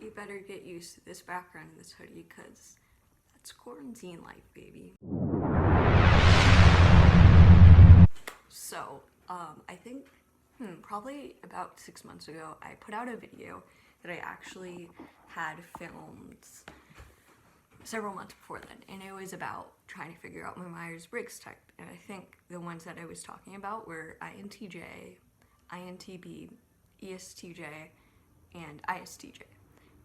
You better get used to this background in this hoodie, because that's quarantine life, baby. So, I think, probably about 6 months ago, I put out a video that I actually had filmed several months before then, and it was about trying to figure out my Myers-Briggs type. And I think the ones that I was talking about were INTJ, INTP, ESTJ, and ISTJ.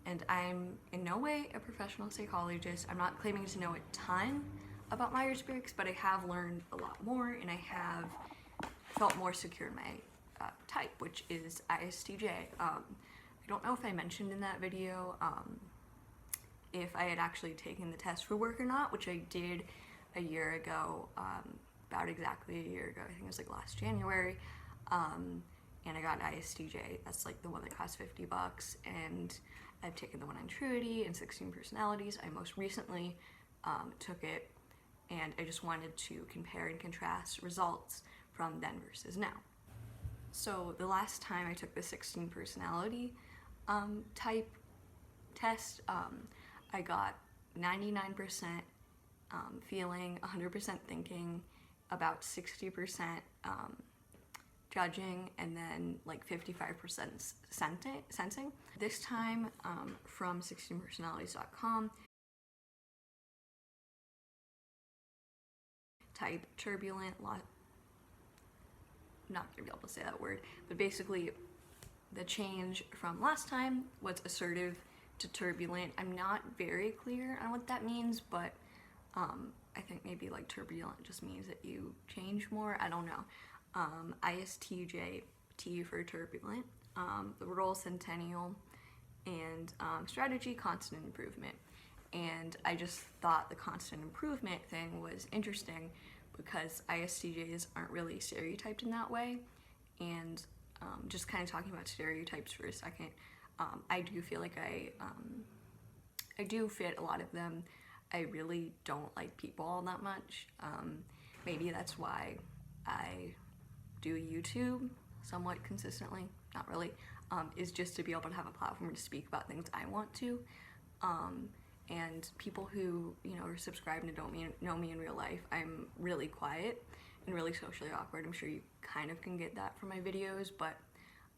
And I'm in no way a professional psychologist. I'm not claiming to know a ton about Myers-Briggs, but I have learned a lot more, and I have felt more secure in my type, which is ISTJ. I don't know if I mentioned in that video if I had actually taken the test for work or not, which I did a year ago, about exactly a year ago. I think it was like last January, and I got an ISTJ. That's like the one that costs $50, and I've taken the one on Truity and 16 personalities. I most recently took it, and I just wanted to compare and contrast results from then versus now. So the last time I took the 16 personality type test, I got 99% feeling, 100% thinking, about 60% judging, and then like 55% sensing. This time, from 16personalities.com, type turbulent, not gonna be able to say that word, but basically the change from last time was assertive to turbulent. I'm not very clear on what that means, but I think maybe like turbulent just means that you change more. I don't know. ISTJ, T for turbulent, the role centennial, and strategy, constant improvement. And I just thought the constant improvement thing was interesting because ISTJs aren't really stereotyped in that way. And just kind of talking about stereotypes for a second, I do feel like I do fit a lot of them. I really don't like people all that much. Maybe that's why I do YouTube somewhat consistently, not really, is just to be able to have a platform to speak about things I want to. And people who, are subscribed and don't know me in real life, I'm really quiet and really socially awkward. I'm sure you kind of can get that from my videos, but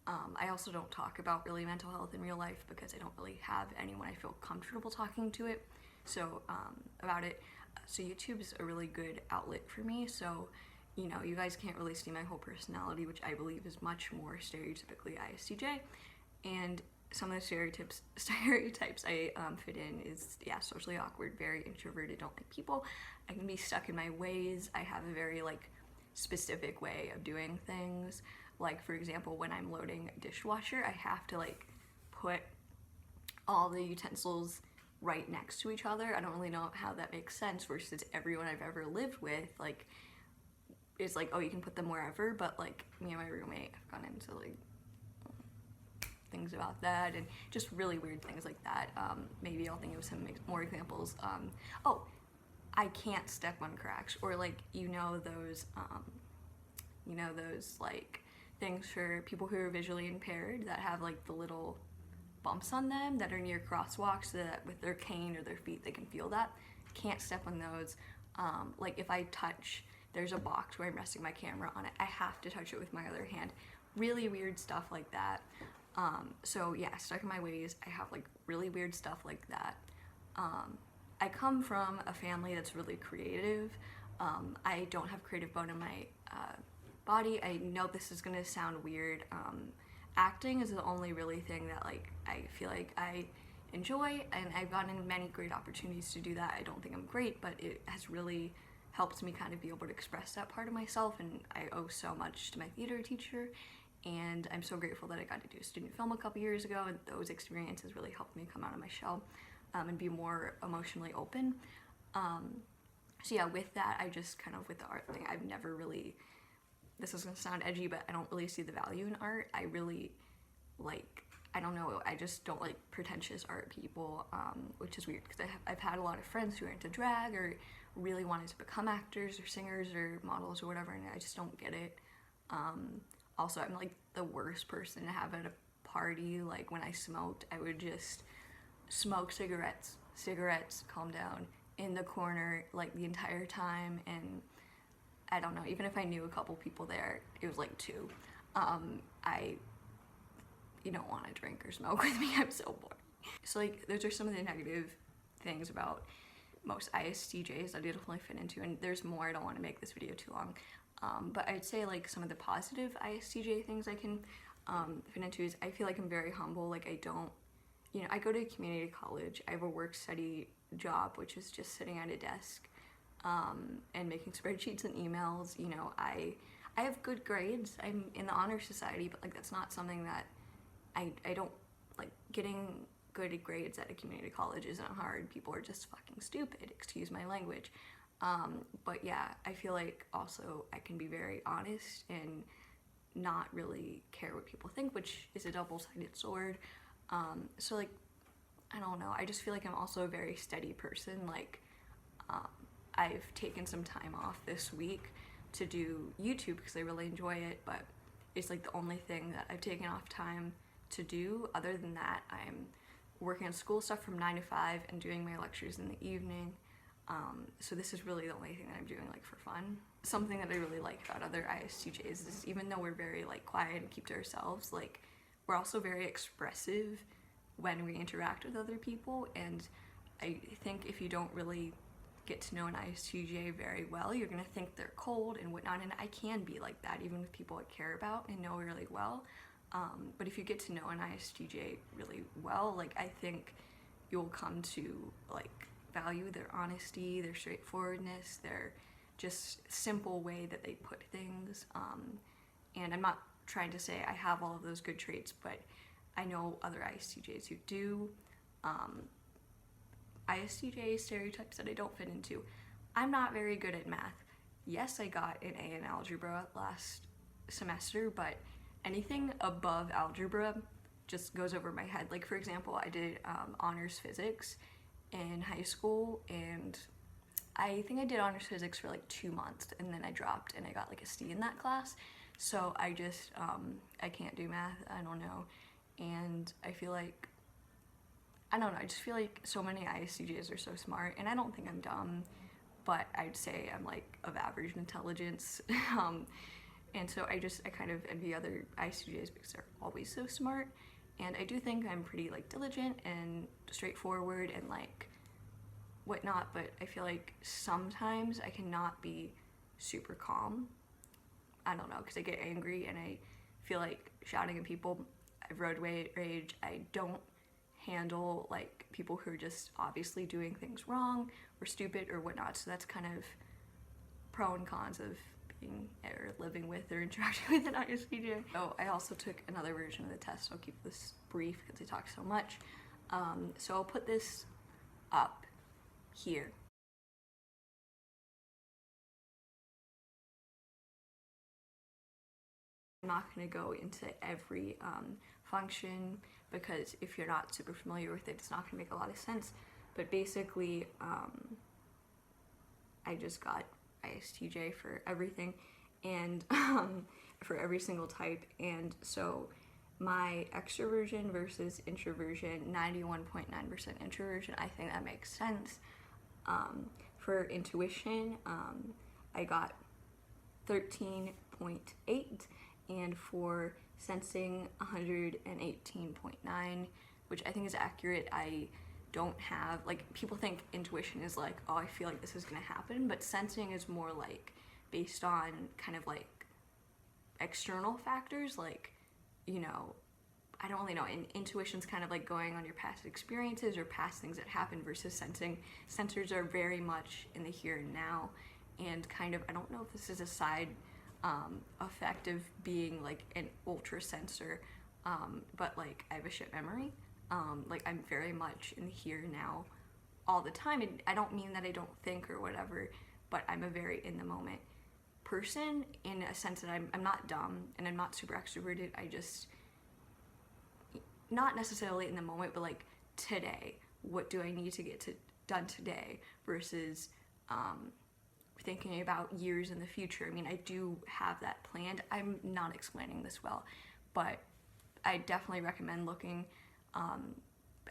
I also don't talk about really mental health in real life because I don't really have anyone I feel comfortable talking to it. So about it. So YouTube is a really good outlet for me. So, you guys can't really see my whole personality, which I believe is much more stereotypically ISTJ. And some of the stereotypes I fit in is, socially awkward, very introverted, don't like people. I can be stuck in my ways. I have a very specific way of doing things. Like, for example, when I'm loading a dishwasher, I have to put all the utensils right next to each other. I don't really know how that makes sense versus everyone I've ever lived with, it's oh, you can put them wherever, but me and my roommate have gone into things about that and just really weird things like that. Maybe I'll think of some more examples. Oh, I can't step on cracks, or those things for people who are visually impaired that have the little bumps on them that are near crosswalks, so that with their cane or their feet they can feel that. Can't step on those. If I touch, there's a box where I'm resting my camera on it, I have to touch it with my other hand. Really weird stuff like that. So yeah, stuck in my ways. I have really weird stuff like that. I come from a family that's really creative. I don't have creative bone in my body. I know this is gonna sound weird. Acting is the only really thing that I feel like I enjoy, and I've gotten many great opportunities to do that. I don't think I'm great, but it has really helped me kind of be able to express that part of myself, and I owe so much to my theater teacher, and I'm so grateful that I got to do student film a couple years ago, and those experiences really helped me come out of my shell and be more emotionally open. So yeah, with that, I just kind of, with the art thing, I've never really, this is gonna sound edgy, but I don't really see the value in art. I really I don't know, I just don't like pretentious art people, which is weird because I've had a lot of friends who are into drag or really wanted to become actors or singers or models or whatever, and I just don't get it. Also, I'm the worst person to have at a party. When I smoked, I would just smoke cigarettes, calm down, in the corner like the entire time. And I don't know, even if I knew a couple people there, it was like two. You don't want to drink or smoke with me, I'm so bored. So like those are some of the negative things about most ISTJs that I definitely fit into, and there's more. I don't want to make this video too long, but I'd say like some of the positive ISTJ things I can fit into is I feel like I'm very humble. Like I don't, I go to a community college. I have a work study job, which is just sitting at a desk and making spreadsheets and emails. I have good grades. I'm in the honor society, but like that's not something that I don't like. Getting good grades at a community college isn't hard. People are just fucking stupid, excuse my language. But yeah, I feel like also I can be very honest and not really care what people think, which is a double-sided sword. So like, I don't know, I just feel like I'm also a very steady person. Like, I've taken some time off this week to do YouTube because I really enjoy it, but it's like the only thing that I've taken off time to do. Other than that, I'm working on school stuff from 9 to 5 and doing my lectures in the evening. So this is really the only thing that I'm doing like for fun. Something that I really like about other ISTJs is even though we're very like quiet and keep to ourselves, like we're also very expressive when we interact with other people. And I think if you don't really get to know an ISTJ very well, you're gonna think they're cold and whatnot, and I can be like that even with people I care about and know really well. But if you get to know an ISTJ really well, like I think you'll come to like value their honesty, their straightforwardness, their just simple way that they put things. And I'm not trying to say I have all of those good traits, but I know other ISTJs who do. ISTJ stereotypes that I don't fit into. I'm not very good at math. Yes, I got an A in algebra last semester, but anything above algebra just goes over my head. Like for example, I did honors physics in high school, and I think I did honors physics for like 2 months, and then I dropped and I got like a C in that class. So I just, I can't do math, I don't know. And I feel like, I don't know, I just feel like so many ISTJs are so smart, and I don't think I'm dumb, but I'd say I'm like of average intelligence. And so I kind of envy other ISTJs because they're always so smart. And I do think I'm pretty like diligent and straightforward and like whatnot, but I feel like sometimes I cannot be super calm. I don't know, because I get angry and I feel like shouting at people. I have road rage. I don't handle like people who are just obviously doing things wrong or stupid or whatnot. So that's kind of pro and cons of being or living with or interacting with an ISTJ. So I also took another version of the test. So I'll keep this brief because I talk so much. So I'll put this up here. I'm not going to go into every function because if you're not super familiar with it, it's not going to make a lot of sense. But basically, I just got ISTJ for everything and for every single type. And so my extroversion versus introversion, 91.9% introversion, I think that makes sense. For intuition, I got 13.8, and for sensing 118.9, which I think is accurate. I don't have, like, people think intuition is like, oh, I feel like this is gonna happen, but sensing is more like based on kind of like external factors, like, you know, I don't really know. And intuition's kind of like going on your past experiences or past things that happened versus sensing. Sensors are very much in the here and now, and kind of, I don't know if this is a side effect of being like an ultra sensor, but like I have a shit memory. Like I'm very much in the here and now all the time, and I don't mean that I don't think or whatever, but I'm a very in the moment person in a sense that I'm not dumb and I'm not super extroverted. I just, not necessarily in the moment, but like today, what do I need to get done today versus thinking about years in the future. I mean, I do have that planned. I'm not explaining this well, but I definitely recommend looking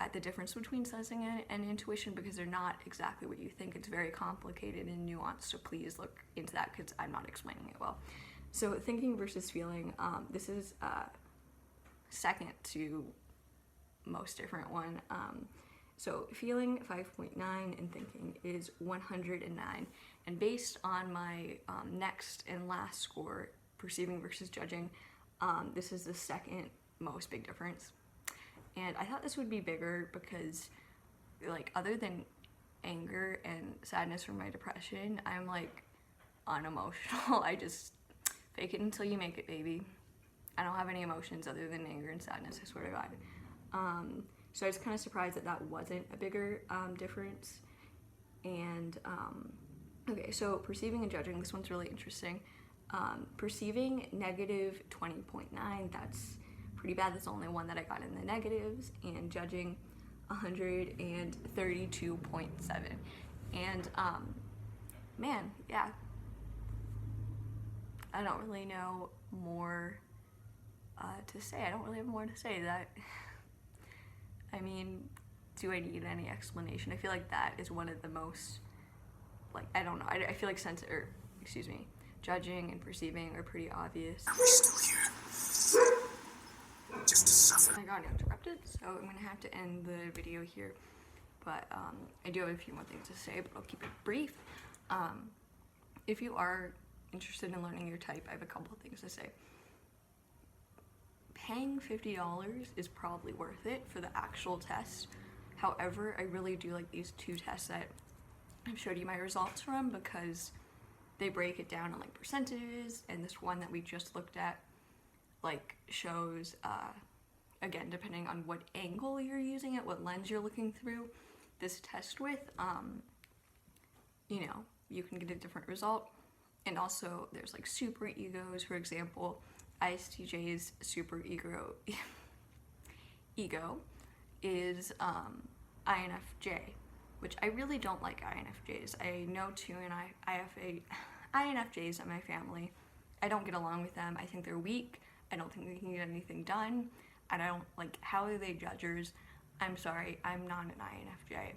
at the difference between sensing and intuition, because they're not exactly what you think. It's very complicated and nuanced, so please look into that because I'm not explaining it well. So thinking versus feeling, this is second to most different one. So feeling 5.9 and thinking is 109. And based on my next and last score, perceiving versus judging, this is the second most big difference. And I thought this would be bigger because, like, other than anger and sadness from my depression, I'm like unemotional. I just fake it until you make it, baby. I don't have any emotions other than anger and sadness, I swear to God. So I was kind of surprised that that wasn't a bigger difference. And okay, so perceiving and judging, this one's really interesting. Perceiving negative 20.9, that's pretty bad. That's the only one that I got in the negatives. And judging 132.7. And man, yeah, I don't really know more to say. I don't really have more to say. That, I mean, do I need any explanation? I feel like that is one of the most, like, I don't know, I feel like judging and perceiving are pretty obvious. Are we still here? Just to suffer. I got interrupted, so I'm gonna have to end the video here. But I do have a few more things to say, but I'll keep it brief. If you are interested in learning your type, I have a couple of things to say. Paying $50 is probably worth it for the actual test. However, I really do like these two tests that I've showed you my results from, because they break it down on like percentages, and this one that we just looked at like shows again, depending on what angle you're using it, what lens you're looking through this test with, you know, you can get a different result. And also there's like super egos, for example. ISTJ's super ego is INFJ, which I really don't like INFJs. I know two INFJs in my family. I don't get along with them. I think they're weak. I don't think they can get anything done. And I don't, like, how are they judgers? I'm sorry, I'm not an INFJ.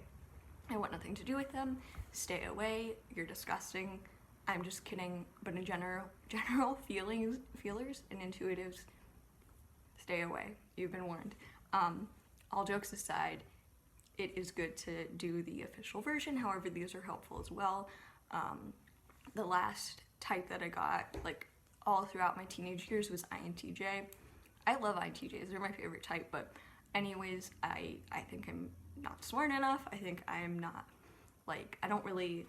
I want nothing to do with them. Stay away. You're disgusting. I'm just kidding, but in general feelers and intuitives, stay away. You've been warned. All jokes aside, it is good to do the official version. However, these are helpful as well. The last type that I got, like, all throughout my teenage years was INTJ. I love INTJs, they're my favorite type, but anyways, I think I'm not smart enough. I think I'm not, like, I don't really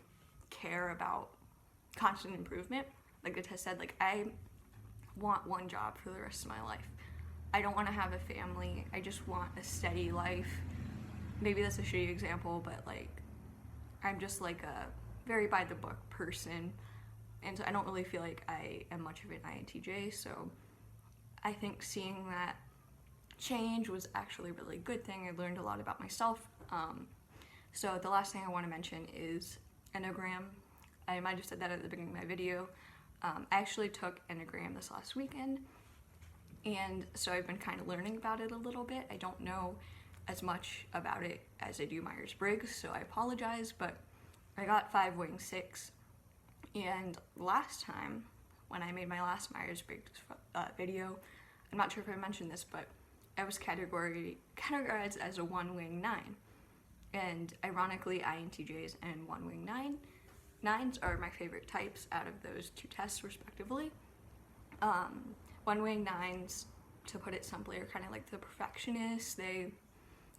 care about constant improvement. Like the test said, like, I want one job for the rest of my life. I don't want to have a family. I just want a steady life. Maybe that's a shitty example, but like, I'm just like a very by the book person, and so I don't really feel like I am much of an INTJ. So I think seeing that change was actually a really good thing. I learned a lot about myself. So the last thing I want to mention is Enneagram. I might have said that at the beginning of my video. I actually took Enneagram this last weekend, and so I've been kind of learning about it a little bit. I don't know as much about it as I do Myers-Briggs, so I apologize, but I got 5 wing 6, and last time when I made my last Myers-Briggs video, I'm not sure if I mentioned this, but I was categorized as a 1 wing 9, and ironically INTJs and 1 wing 9s are my favorite types out of those two tests respectively. 1 wing 9s, to put it simply, are kind of like the perfectionists. They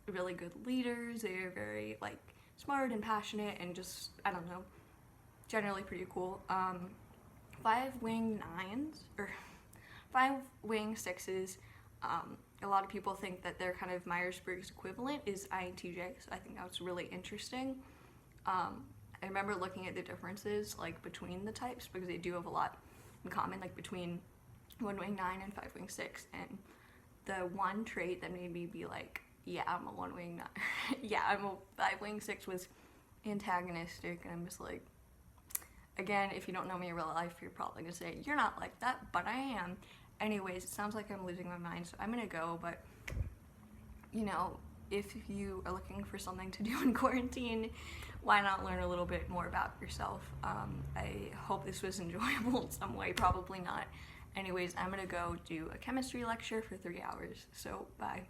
are really good leaders. They are very like smart and passionate and just, I don't know, generally pretty cool. 5 wing 9s, or 5 wing 6s, a lot of people think that their kind of Myers-Briggs equivalent is INTJ, so I think that was really interesting. I remember looking at the differences like between the types, because they do have a lot in common, like between 1 wing 9 and 5 wing 6, and the one trait that made me be like, yeah, I'm a 1 wing 9, yeah, I'm a 5 wing 6 was antagonistic, and I'm just like, again, if you don't know me in real life, you're probably gonna say, you're not like that, but I am. Anyways, it sounds like I'm losing my mind, so I'm gonna go, but, you know, if you are looking for something to do in quarantine, why not learn a little bit more about yourself? I hope this was enjoyable in some way, probably not. Anyways, I'm gonna go do a chemistry lecture for 3 hours, so bye.